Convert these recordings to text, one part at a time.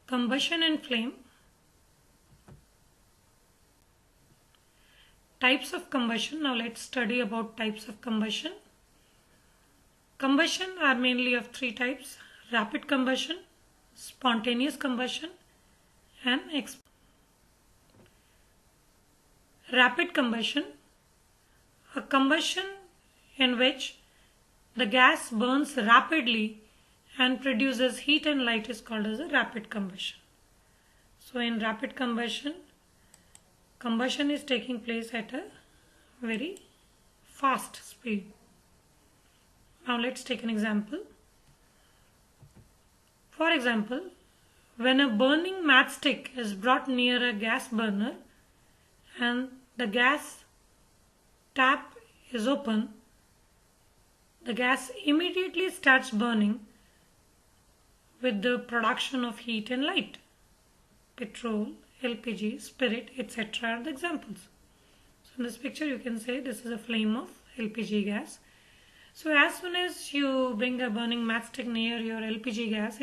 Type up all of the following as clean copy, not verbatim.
Combustion and flame. Types of combustion. Now let's study about types of combustion. Combustion are mainly of three types: rapid combustion, spontaneous combustion, and rapid combustion. A combustion in which the gas burns rapidly and produces heat and light is called as a rapid combustion. So in rapid combustion, combustion is taking place at a very fast speed. Now let's take an example. For example, when a burning matchstick is brought near a gas burner and the gas tap is open, the gas immediately starts burning with the production of heat and light. Petrol, LPG, spirit, etc. are the examples. So in this picture you can say this is a flame of LPG gas. So as soon as you bring a burning matchstick near your LPG gas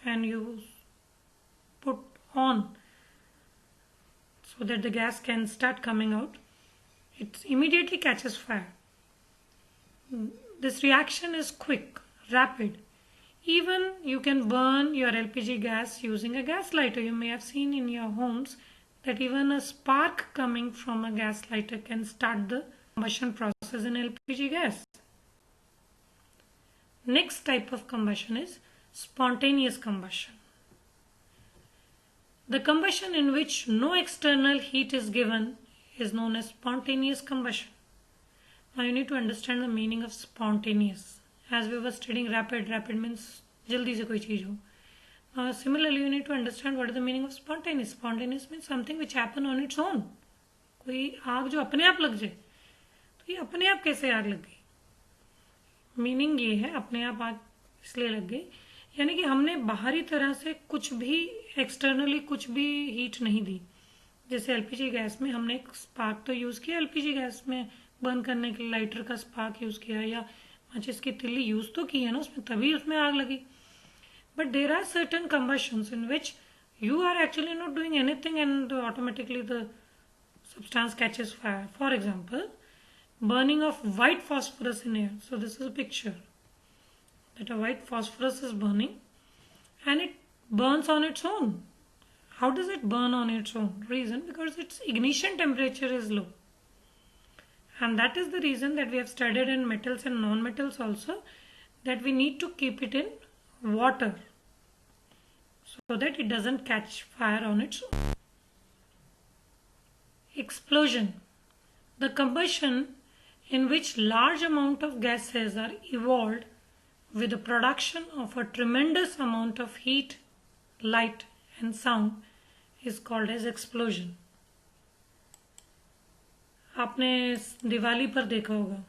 and you put on so that the gas can start coming out, it immediately catches fire. This reaction is quick, rapid. Even you can burn your LPG gas using a gas lighter. You may have seen in your homes that even a spark coming from a gas lighter can start the combustion process in LPG gas. Next type of combustion is spontaneous combustion. The combustion in which no external heat is given is known as spontaneous combustion. Now you need to understand the meaning of spontaneous. As we were studying rapid means jaldi se koi cheez ho. Now similarly you need to understand what is the meaning of spontaneous. Spontaneous means something which happen on its own. कोई आग जो अपने आप लग जाए, तो ये अपने आप कैसे आग लग गई? मीनिंग ये है अपने आप आग इसलिए लग गई, यानी कि हमने बाहरी तरह से कुछ भी एक्सटर्नली कुछ भी हीट नहीं दी. जैसे एलपीजी गैस में हमने एक स्पार्क तो यूज किया, एलपीजी गैस में बर्न करने के लिए लाइटर का स्पार्क यूज किया या माचिस की तिल्ली यूज तो की है ना उसमें, तभी उसमें आग लगी. But there are certain combustions in which you are actually not doing anything and automatically the substance catches fire. For example, burning of white phosphorus in air. So this is a picture that a white phosphorus is burning and it burns on its own. How does it burn on its own? Reason, because its ignition temperature is low. And that is the reason that we have studied in metals and non-metals also, that we need to keep it in water so that it doesn't catch fire on its own. Explosion. The combustion in which large amount of gases are evolved with the production of a tremendous amount of heat, light and sound is called as explosion. आपने दिवाली पर देखा होगा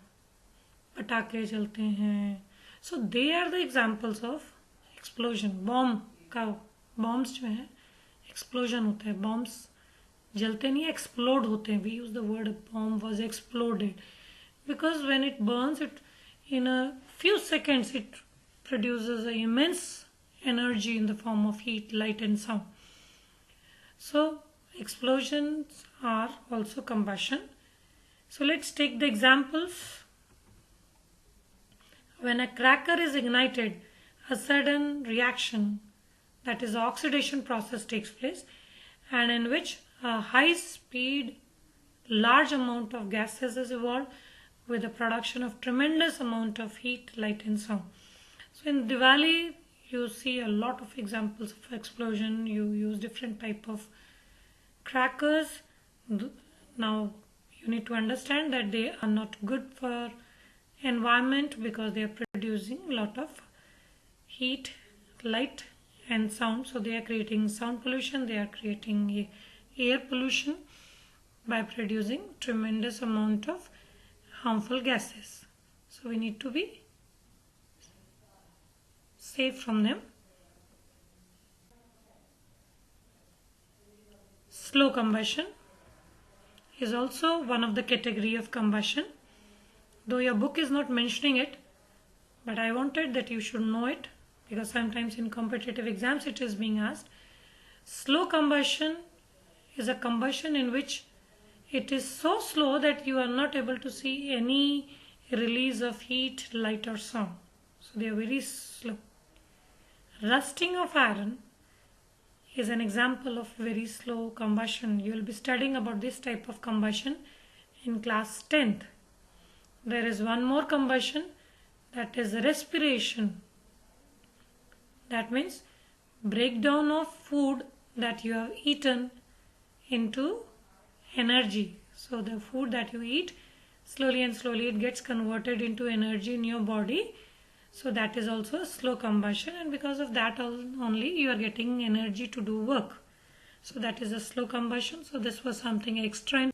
पटाखे चलते हैं. So they are the examples of explosion. Bombs जो है explosion होता है. बॉम्ब्स जलते नहीं, एक्सप्लोड होते हैं. We use the word bomb was exploded because when it burns, it in a few seconds it produces an immense energy in the form of heat, light and sound. So explosions are also combustion. So let's take the examples. When a cracker is ignited, a sudden reaction, that is the oxidation process, takes place, and in which a high speed large amount of gases is evolved with the production of tremendous amount of heat, light and sound. So in Diwali you see a lot of examples of explosion. You use different type of crackers. Now you need to understand that they are not good for environment because they are producing a lot of heat, light and sound. So they are creating sound pollution, they are creating air pollution by producing tremendous amount of harmful gases. So we need to be safe from them. Slow combustion is also one of the category of combustion, though your book is not mentioning it, but I wanted that you should know it because sometimes in competitive exams it is being asked. Slow combustion is a combustion in which it is so slow that you are not able to see any release of heat, light or sound. So they are very slow. Rusting of iron is an example of very slow combustion. You will be studying about this type of combustion in class 10th. There is one more combustion, that is respiration. That means breakdown of food that you have eaten into energy. So the food that you eat, slowly and slowly it gets converted into energy in your body. So that is also a slow combustion, and because of that only you are getting energy to do work. So that is a slow combustion. So this was something extra.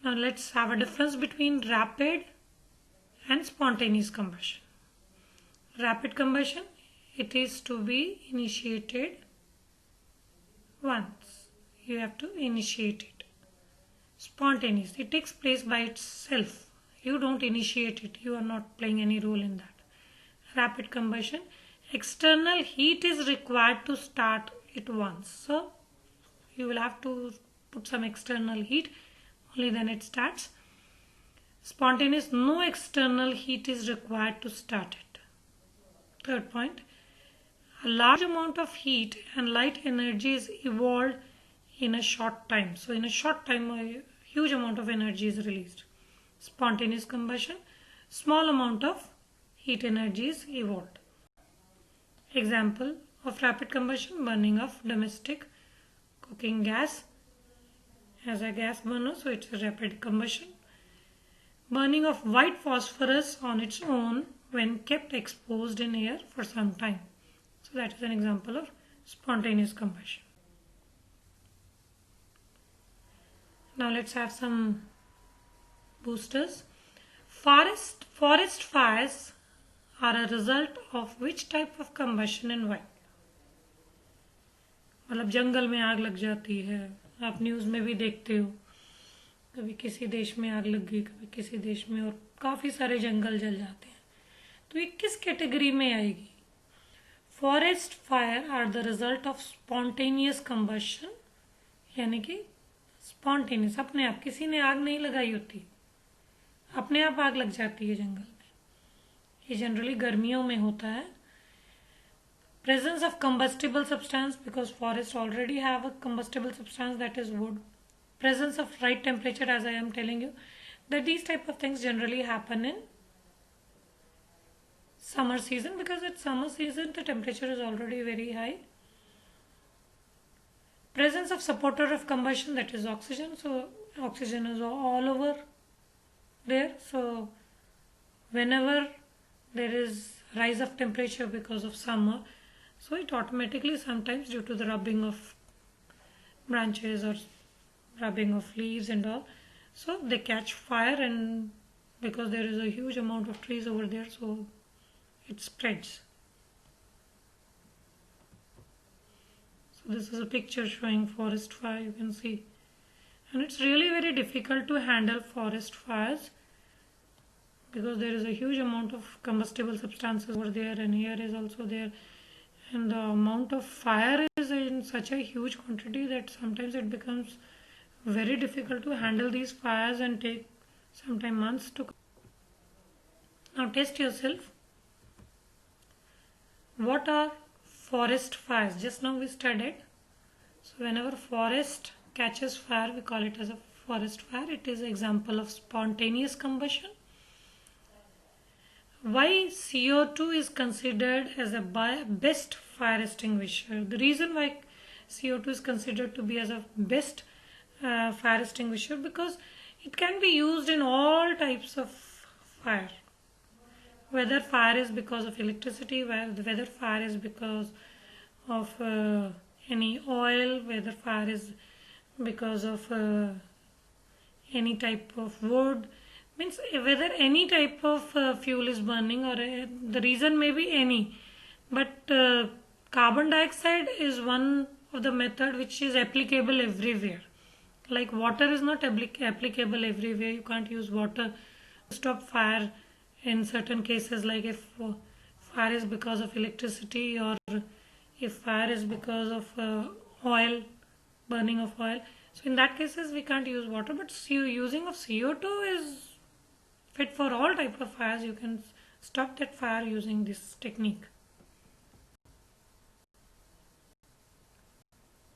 Now let's have a difference between rapid and spontaneous combustion. Rapid combustion, it is to be initiated once. You have to initiate it. Spontaneous, it takes place by itself. You don't initiate it. You are not playing any role in that. Rapid combustion, external heat is required to start it once. So you will have to put some external heat, only then it starts. Spontaneous, no external heat is required to start it. Third point, a large amount of heat and light energy is evolved in a short time. So in a short time a huge amount of energy is released. Spontaneous combustion, small amount of heat energy is evolved. Example of rapid combustion, burning of domestic cooking gas as a gas burner, so it's a rapid combustion. Burning of white phosphorus on its own when kept exposed in air for some time. So that is an example of spontaneous combustion. Now let's have some boosters. Forest fires are a result of which type of combustion and why? मतलब जंगल में आग लग जाती है, आप news में भी देखते हो, कभी किसी देश में आग लग गई, कभी किसी देश में, और काफ़ी सारे जंगल जल जाते हैं. तो ये किस कैटेगरी में आएगी? Forest fire are the result of spontaneous combustion, यानी कि स्पॉन्टेनियस, अपने आप, किसी ने आग नहीं लगाई होती, अपने आप आग लग जाती है जंगल में. ये जनरली गर्मियों में होता है. Presence of combustible substance, because forests already have a combustible substance, that is wood. Presence of right temperature, as I am telling you, that these type of things generally happen in summer season, because at summer season the temperature is already very high. Presence of supporter of combustion, that is oxygen. So oxygen is all over there. So whenever there is rise of temperature because of summer, so it automatically, sometimes due to the rubbing of branches or rubbing of leaves and all, so they catch fire, and because there is a huge amount of trees over there, so it spreads. So this is a picture showing forest fire, you can see, and it's really very difficult to handle forest fires because there is a huge amount of combustible substances over there, and here is also there, and the amount of fire is in such a huge quantity that sometimes it becomes very difficult to handle these fires and take sometimes months to. Now test yourself. What are forest fires? Just now we studied. So whenever forest catches fire, we call it as a forest fire. It is an example of spontaneous combustion. Why CO2 is considered as a best fire extinguisher? The reason why CO2 is considered to be as a best fire extinguisher, because it can be used in all types of fire. Whether fire is because of electricity, whether fire is because of any oil, whether fire is because of any type of wood, means whether any type of fuel is burning, or the reason may be any, but carbon dioxide is one of the method which is applicable everywhere. Like water is not applicable everywhere. You can't use water to stop fire in certain cases, like if fire is because of electricity, or if fire is because of oil, burning of oil. So in that cases we can't use water, but using of CO2 is fit for all type of fires. You can stop that fire using this technique.